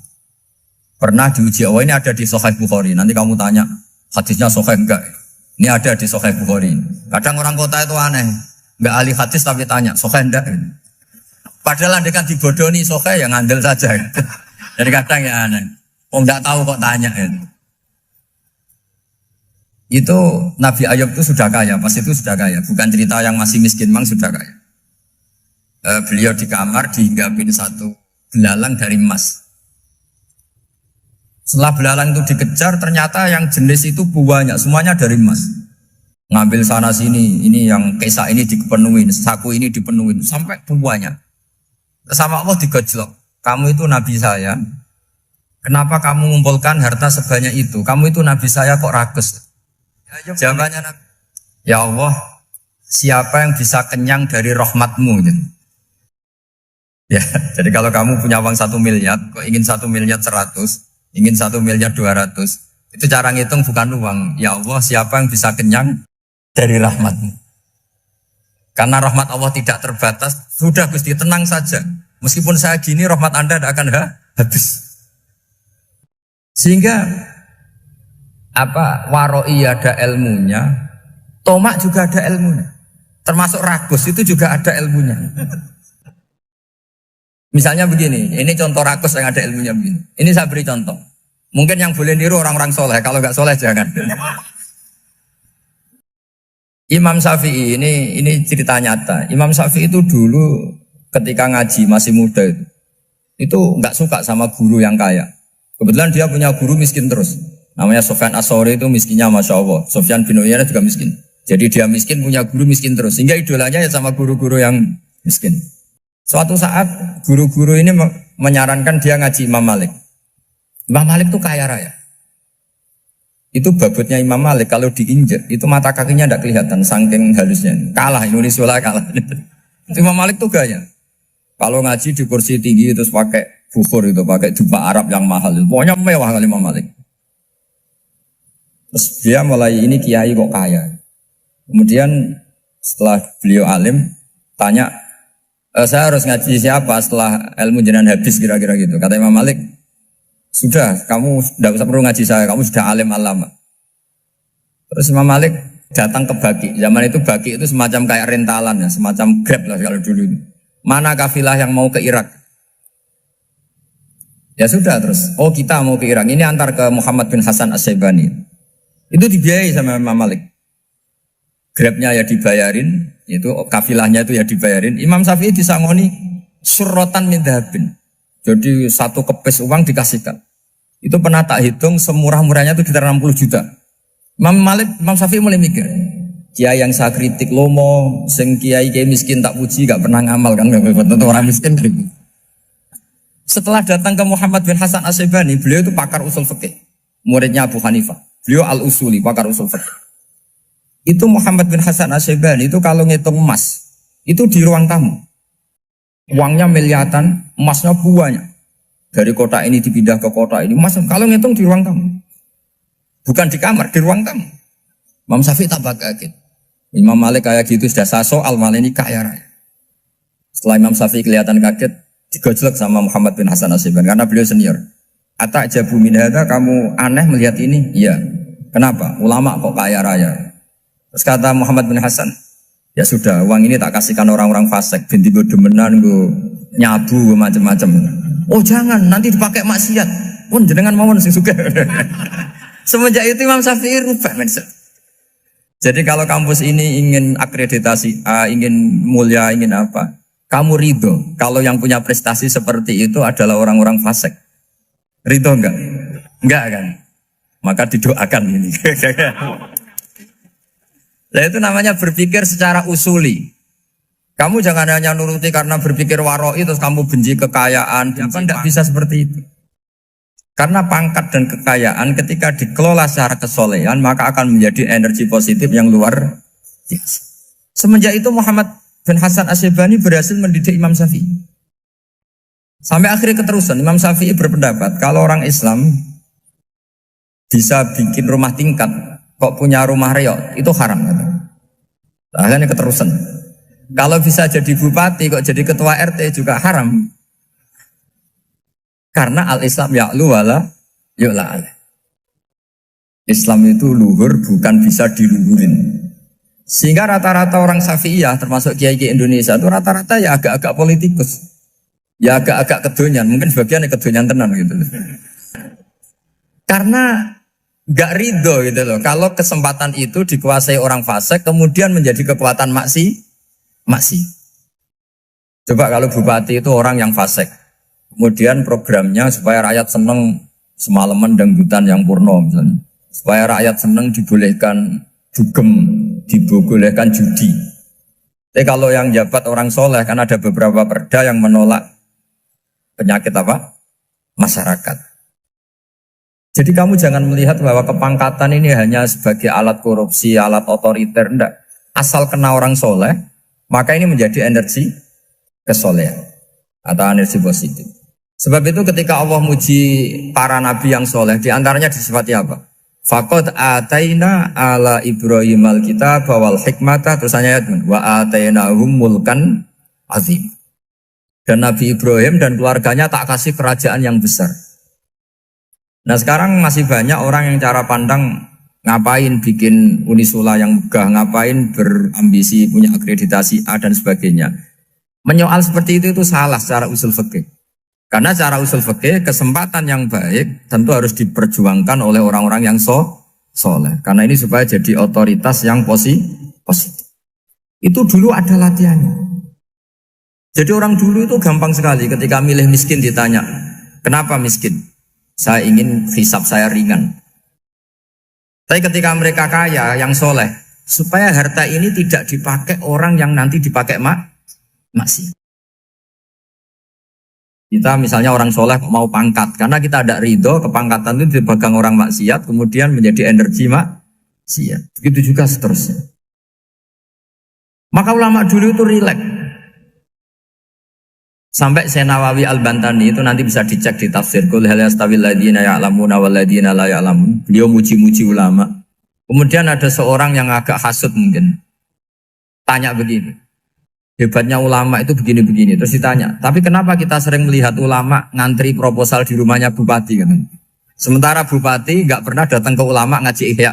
Pernah diuji, oh ini ada di Sahih Bukhari. Nanti kamu tanya, hadisnya Sahih enggak? Ini ada di Sahih Bukhari. Kadang orang kota itu aneh, enggak ahli hadis tapi tanya, Sahih enggak? Padahal anda kan dibodohi Sahih, ya ngandel saja. Jadi kadang ya aneh. Oh enggak tahu kok tanya itu. Itu Nabi Ayub itu sudah kaya, pas itu sudah kaya. Bukan cerita yang masih miskin, memang sudah kaya. Beliau di kamar dihinggapin satu belalang dari emas. Setelah belalang itu dikejar, ternyata yang jenis itu banyak, semuanya dari emas. Ngambil sana sini, ini yang kesak ini dipenuhin, saku ini dipenuhin, sampai banyak. Sama Allah digojlok. Kamu itu Nabi saya. Kenapa kamu mengumpulkan harta sebanyak itu? Kamu itu Nabi saya kok rakus? Jawabannya Nabi, ya Allah, siapa yang bisa kenyang dari rahmatmu? Ya, jadi kalau kamu punya uang 1 miliar, kok ingin 1 miliar 100, ingin 1 miliar 200, itu cara ngitung bukan uang. Ya Allah, siapa yang bisa kenyang dari rahmatmu? Karena rahmat Allah tidak terbatas, sudah Gusti tenang saja. Meskipun saya gini, rahmat Anda tidak akan habis. Sehingga waroi ada ilmunya, tomak juga ada ilmunya, termasuk ragus itu juga ada ilmunya. Misalnya begini, ini contoh ragus yang ada ilmunya begini. Ini saya beri contoh. Mungkin yang boleh niru orang-orang soleh, kalau nggak soleh jangan. Imam Syafi'i ini cerita nyata. Imam Syafi'i itu dulu ketika ngaji masih muda itu nggak suka sama guru yang kaya. Kebetulan dia punya guru miskin terus. Namanya Sufyan As-Tsauri, itu miskinnya Masya Allah. Sufyan bin Uyainah juga miskin. Jadi dia miskin, punya guru miskin terus. Sehingga idolanya ya sama guru-guru yang miskin. Suatu saat guru-guru ini menyarankan dia ngaji Imam Malik. Imam Malik itu kaya raya. Itu babutnya Imam Malik kalau diinjek, itu mata kakinya tidak kelihatan, saking halusnya. Kalah, Indonesia kalah. Imam Malik itu gaya. Kalau ngaji di kursi tinggi terus pakai bukhur itu, pakai jubah Arab yang mahal. Pokoknya mewah kali Imam Malik. Terus dia mulai ini kiai kok kaya. Kemudian setelah beliau alim, tanya, saya harus ngaji siapa setelah ilmu jenengan habis kira-kira gitu. Kata Imam Malik, sudah, kamu tidak usah perlu ngaji saya, kamu sudah alim alama. Terus Imam Malik datang ke Baki. Zaman itu Baki itu semacam kayak rentalan ya, semacam Grab lah kalau dulu itu. Mana kafilah yang mau ke Irak? Ya sudah terus, oh kita mau ke Irak, ini antar ke Muhammad bin Hasan As-Syaibani. Itu dibiayai sama Imam Malik. Grabnya ya dibayarin, itu kafilahnya itu ya dibayarin. Imam Syafi'i disangoni surrotan min dhahabin. Jadi satu kepes uang dikasihkan. Itu pernah tak hitung semurah-murahnya itu sekitar 60 juta. Imam Syafi'i mulai mikir, Kiai yang saya kritik lomo, sing kiai miskin tak puji gak pernah ngamal kan, tentu orang miskin. Setelah datang ke Muhammad bin Hasan Asyibani, beliau itu pakar usul fikih, muridnya Abu Hanifah. Beliau al-usuli, pakar usul fikih. Itu Muhammad bin Hasan Asyibani itu kalau ngitung emas, itu di ruang tamu. Uangnya miliaran, emasnya banyak. Dari kota ini dipindah ke kota ini, emas kalau ngitung di ruang tamu. Bukan di kamar, di ruang tamu. Imam Syafi'i tambah kaget. Imam Malik kayak gitu sudah soal malah ini kaya raya. Setelah Imam Syafi'i kelihatan kaget, digojlok sama Muhammad bin Hasan Asyibani karena beliau senior. Atajabu min hadza, kamu aneh melihat ini? Iya. Kenapa? Ulama kok kaya raya. Terus kata Muhammad bin Hasan, ya sudah, uang ini tak kasihkan orang-orang fasik, binti gue demenan, gue nyabu, macam-macam. Oh jangan, nanti dipakai maksiat. Pun jenengan mawon sing sugih. Semenjak itu Imam Syafi'i rubah mindset. Jadi kalau kampus ini ingin akreditasi A, ingin mulia, ingin apa, kamu ridho kalau yang punya prestasi seperti itu adalah orang-orang fasik. Ridho enggak? Enggak kan? Maka didoakan ini. Nah itu namanya berpikir secara usuli. Kamu jangan hanya nuruti karena berpikir waroi terus kamu benci kekayaan. Tidak bisa seperti itu. Karena pangkat dan kekayaan ketika dikelola secara kesolehan maka akan menjadi energi positif yang luar biasa. Semenjak itu Muhammad bin Hasan Asyibani berhasil mendidik Imam Syafi'i. Sampai akhirnya keterusan Imam Syafi'i berpendapat kalau orang Islam bisa bikin rumah tingkat kok punya rumah reot itu haram. Akhirnya keterusan. Kalau bisa jadi bupati kok jadi ketua RT juga haram. Karena al-Islam ya'lu wala yu'la alaih. Islam itu luhur bukan bisa diluhurin. Sehingga rata-rata orang Syafi'iyah termasuk kiai-kiai Indonesia itu rata-rata ya agak-agak politikus. Ya agak-agak kedonyan, mungkin sebagian kedonyan tenan gitu. Karena gak ridho gitu loh. Kalau kesempatan itu dikuasai orang fasik kemudian menjadi kekuatan maksi. Coba kalau bupati itu orang yang fasik. Kemudian programnya supaya rakyat seneng semalaman dangdutan yang purno misalnya. Supaya rakyat seneng dibolehkan dugem, dibolehkan judi. Tapi kalau yang jabat orang soleh kan ada beberapa perda yang menolak penyakit apa? Masyarakat. Jadi kamu jangan melihat bahwa kepangkatan ini hanya sebagai alat korupsi, alat otoriter. Enggak. Asal kena orang soleh, maka ini menjadi energi kesolehan atau energi positif. Sebab itu ketika Allah muji para nabi yang soleh, diantaranya disifati apa? Faqad ataina ala Ibrahim al-kitab wal hikmata, terusannya wa atainahum mulkan azim. Dan Nabi Ibrahim dan keluarganya tak kasih kerajaan yang besar. Nah sekarang masih banyak orang yang cara pandang ngapain bikin Unisula yang megah, ngapain berambisi punya akreditasi A dan sebagainya. Menyoal seperti itu salah secara usul fikih. Karena secara usul fikih kesempatan yang baik tentu harus diperjuangkan oleh orang-orang yang soleh. Karena ini supaya jadi otoritas yang positif. Itu dulu ada latihannya. Jadi orang dulu itu gampang sekali ketika milih miskin ditanya, kenapa miskin? Saya ingin hisab saya ringan. Tapi ketika mereka kaya, yang soleh, supaya harta ini tidak dipakai orang yang nanti dipakai maksiat. Kita misalnya orang soleh mau pangkat, karena kita ada ridho, kepangkatan itu dipegang orang maksiat, kemudian menjadi energi maksiat. Begitu juga seterusnya. Maka ulama dulu itu rileks. Sampai Senawawi Al-Bantani itu nanti bisa dicek di tafsir. Qul hal yastawil ladzina ya'lamuna wal ladzina la ya'lamun. Beliau muji-muji ulama. Kemudian ada seorang yang agak hasud mungkin. Tanya begini. Hebatnya ulama itu begini-begini. Terus ditanya, tapi kenapa kita sering melihat ulama ngantri proposal di rumahnya bupati? Kan? Sementara bupati nggak pernah datang ke ulama ngaji ihya.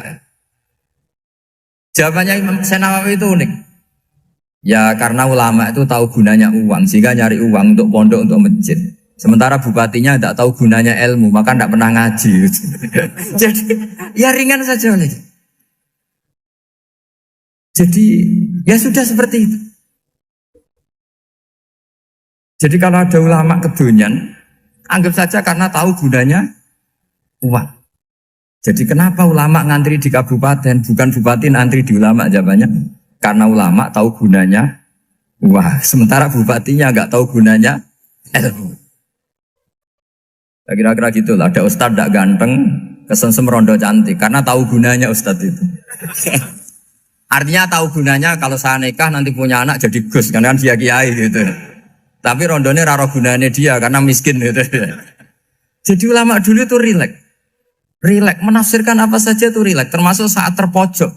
Jawabannya Imam Senawawi itu unik. Ya karena ulama itu tahu gunanya uang, sehingga nyari uang untuk pondok, untuk masjid. Sementara bupatinya tidak tahu gunanya ilmu, maka tidak pernah ngaji. Jadi ya ringan saja. Jadi ya sudah seperti itu. Jadi kalau ada ulama kedonyan, anggap saja karena tahu gunanya uang. Jadi kenapa ulama ngantri di kabupaten, bukan bupati ngantri di ulama? Jawabannya karena ulama tahu gunanya. Wah, sementara bupatinya nggak tahu gunanya ilmu. Ya, kira-kira gitu lah. Ada ustadz tidak ganteng, kesensem rondo cantik, karena tahu gunanya ustadz itu. Artinya tahu gunanya kalau saya nikah nanti punya anak jadi gus, karena kan dia kiai gitu. Tapi rondonya raro gunanya dia karena miskin gitu. Jadi ulama dulu itu rileks. Rileks, menafsirkan apa saja itu rileks, termasuk saat terpojok.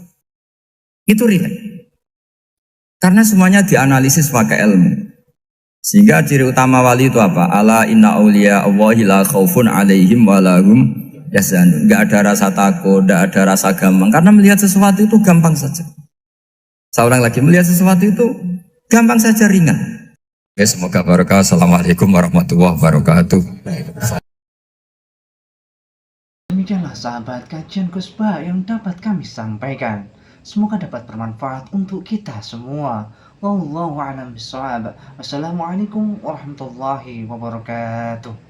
Itu rileks. Karena semuanya dianalisis pakai ilmu. Sehingga ciri utama wali itu apa? Ala inna awliya Allahi la khaufun alaihim walahum yahzanun. Enggak ada rasa takut, enggak ada rasa gampang. Karena melihat sesuatu itu gampang saja. Saya ulang lagi, melihat sesuatu itu gampang saja, ringan. Oke, semoga barokah. Assalamualaikum warahmatullahi wabarakatuh. Demikianlah sahabat kajian Kusba yang dapat kami sampaikan. Semoga dapat bermanfaat untuk kita semua. Wallahu a'lam bishawab. Wassalamualaikum warahmatullahi wabarakatuh.